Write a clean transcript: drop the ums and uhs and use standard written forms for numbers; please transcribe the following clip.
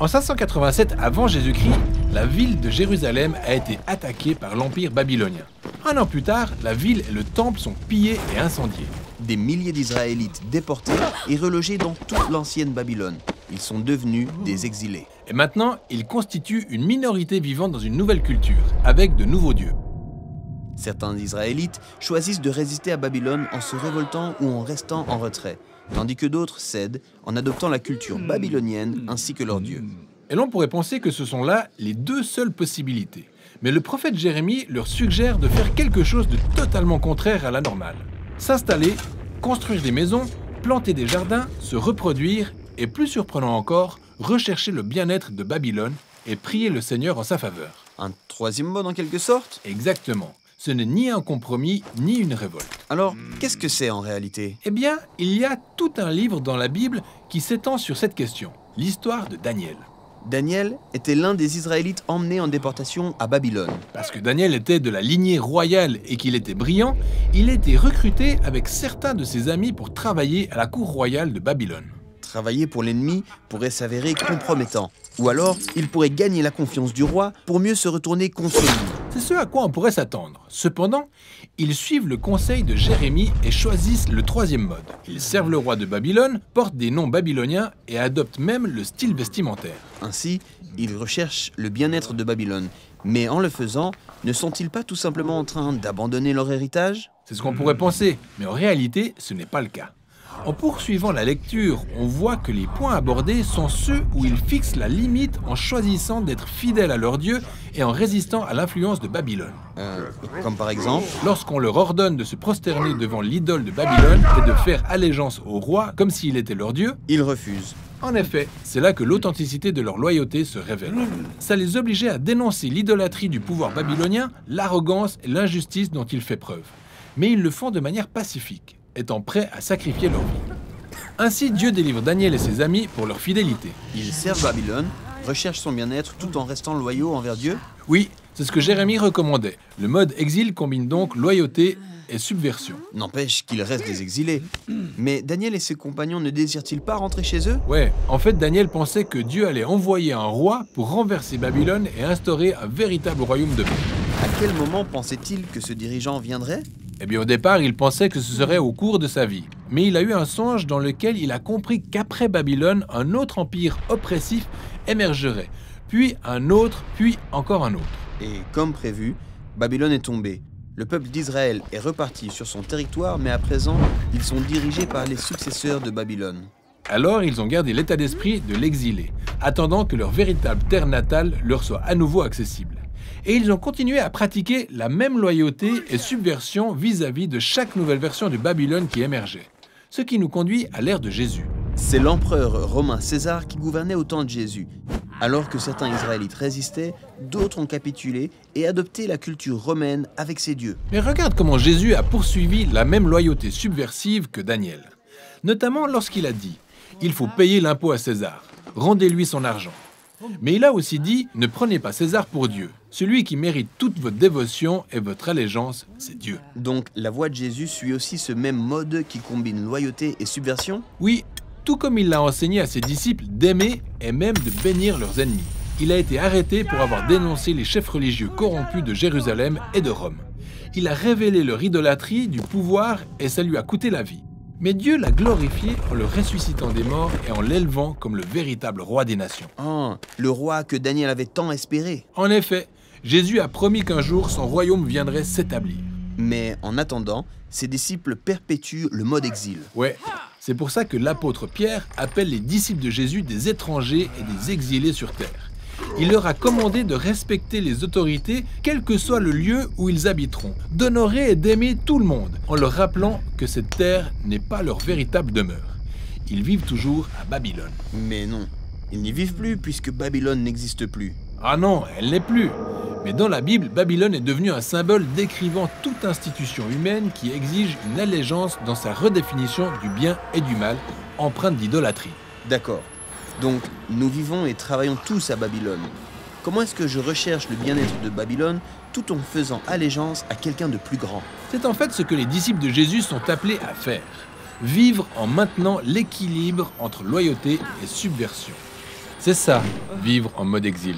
En 587 avant Jésus-Christ, la ville de Jérusalem a été attaquée par l'Empire babylonien. Un an plus tard, la ville et le temple sont pillés et incendiés. Des milliers d'Israélites déportés et relogés dans toute l'ancienne Babylone. Ils sont devenus des exilés. Et maintenant, ils constituent une minorité vivant dans une nouvelle culture, avec de nouveaux dieux. Certains Israélites choisissent de résister à Babylone en se révoltant ou en restant en retrait, tandis que d'autres cèdent en adoptant la culture babylonienne ainsi que leurs dieux. Et l'on pourrait penser que ce sont là les deux seules possibilités. Mais le prophète Jérémie leur suggère de faire quelque chose de totalement contraire à la normale. S'installer, construire des maisons, planter des jardins, se reproduire et, plus surprenant encore, rechercher le bien-être de Babylone et prier le Seigneur en sa faveur. Un troisième mode en quelque sorte? Exactement. Ce n'est ni un compromis, ni une révolte. Alors, qu'est-ce que c'est en réalité? Eh bien, il y a tout un livre dans la Bible qui s'étend sur cette question, l'histoire de Daniel. Daniel était l'un des Israélites emmenés en déportation à Babylone. Parce que Daniel était de la lignée royale et qu'il était brillant, il était recruté avec certains de ses amis pour travailler à la cour royale de Babylone. Travailler pour l'ennemi pourrait s'avérer compromettant. Ou alors, il pourrait gagner la confiance du roi pour mieux se retourner contre lui. C'est ce à quoi on pourrait s'attendre. Cependant, ils suivent le conseil de Jérémie et choisissent le troisième mode. Ils servent le roi de Babylone, portent des noms babyloniens et adoptent même le style vestimentaire. Ainsi, ils recherchent le bien-être de Babylone. Mais en le faisant, ne sont-ils pas tout simplement en train d'abandonner leur héritage? C'est ce qu'on pourrait penser, mais en réalité, ce n'est pas le cas. En poursuivant la lecture, on voit que les points abordés sont ceux où ils fixent la limite en choisissant d'être fidèles à leur Dieu et en résistant à l'influence de Babylone. Comme par exemple? Lorsqu'on leur ordonne de se prosterner devant l'idole de Babylone et de faire allégeance au roi comme s'il était leur Dieu, Ils refusent. en effet, c'est là que l'authenticité de leur loyauté se révèle. Ça les obligeait à dénoncer l'idolâtrie du pouvoir babylonien, l'arrogance et l'injustice dont ils font preuve. Mais ils le font de manière pacifique, étant prêts à sacrifier leur vie. Ainsi, Dieu délivre Daniel et ses amis pour leur fidélité. Ils servent Babylone, recherchent son bien-être tout en restant loyaux envers Dieu. Oui, c'est ce que Jérémie recommandait. Le mode exil combine donc loyauté et subversion. N'empêche qu'ils restent des exilés. Mais Daniel et ses compagnons ne désirent-ils pas rentrer chez eux? Ouais, en fait, Daniel pensait que Dieu allait envoyer un roi pour renverser Babylone et instaurer un véritable royaume de paix. À quel moment pensait-il que ce dirigeant viendrait? Eh bien, au départ, il pensait que ce serait au cours de sa vie. Mais il a eu un songe dans lequel il a compris qu'après Babylone, un autre empire oppressif émergerait. Puis un autre, puis encore un autre. Et comme prévu, Babylone est tombée. Le peuple d'Israël est reparti sur son territoire, mais à présent, ils sont dirigés par les successeurs de Babylone. Alors, ils ont gardé l'état d'esprit de l'exilé, attendant que leur véritable terre natale leur soit à nouveau accessible. Et ils ont continué à pratiquer la même loyauté et subversion vis-à-vis de chaque nouvelle version de Babylone qui émergeait. Ce qui nous conduit à l'ère de Jésus. C'est l'empereur romain César qui gouvernait au temps de Jésus. Alors que certains Israélites résistaient, d'autres ont capitulé et adopté la culture romaine avec ses dieux. Mais regarde comment Jésus a poursuivi la même loyauté subversive que Daniel. Notamment lorsqu'il a dit « Il faut payer l'impôt à César, rendez-lui son argent ». Mais il a aussi dit « Ne prenez pas César pour Dieu. Celui qui mérite toute votre dévotion et votre allégeance, c'est Dieu. » Donc la voix de Jésus suit aussi ce même mode qui combine loyauté et subversion? Oui, tout comme il l'a enseigné à ses disciples d'aimer et même de bénir leurs ennemis. Il a été arrêté pour avoir dénoncé les chefs religieux corrompus de Jérusalem et de Rome. Il a révélé leur idolâtrie du pouvoir et ça lui a coûté la vie. Mais Dieu l'a glorifié en le ressuscitant des morts et en l'élevant comme le véritable roi des nations. Ah, le roi que Daniel avait tant espéré. En effet, Jésus a promis qu'un jour son royaume viendrait s'établir. Mais en attendant, ses disciples perpétuent le mode exil. Ouais, c'est pour ça que l'apôtre Pierre appelle les disciples de Jésus des étrangers et des exilés sur terre. Il leur a commandé de respecter les autorités, quel que soit le lieu où ils habiteront, d'honorer et d'aimer tout le monde, en leur rappelant que cette terre n'est pas leur véritable demeure. Ils vivent toujours à Babylone. Mais non, ils n'y vivent plus puisque Babylone n'existe plus. Ah non, elle n'est plus. Mais dans la Bible, Babylone est devenue un symbole décrivant toute institution humaine qui exige une allégeance dans sa redéfinition du bien et du mal, empreinte d'idolâtrie. D'accord. Donc, nous vivons et travaillons tous à Babylone. Comment est-ce que je recherche le bien-être de Babylone tout en faisant allégeance à quelqu'un de plus grand? C'est en fait ce que les disciples de Jésus sont appelés à faire. Vivre en maintenant l'équilibre entre loyauté et subversion. C'est ça, vivre en mode exil.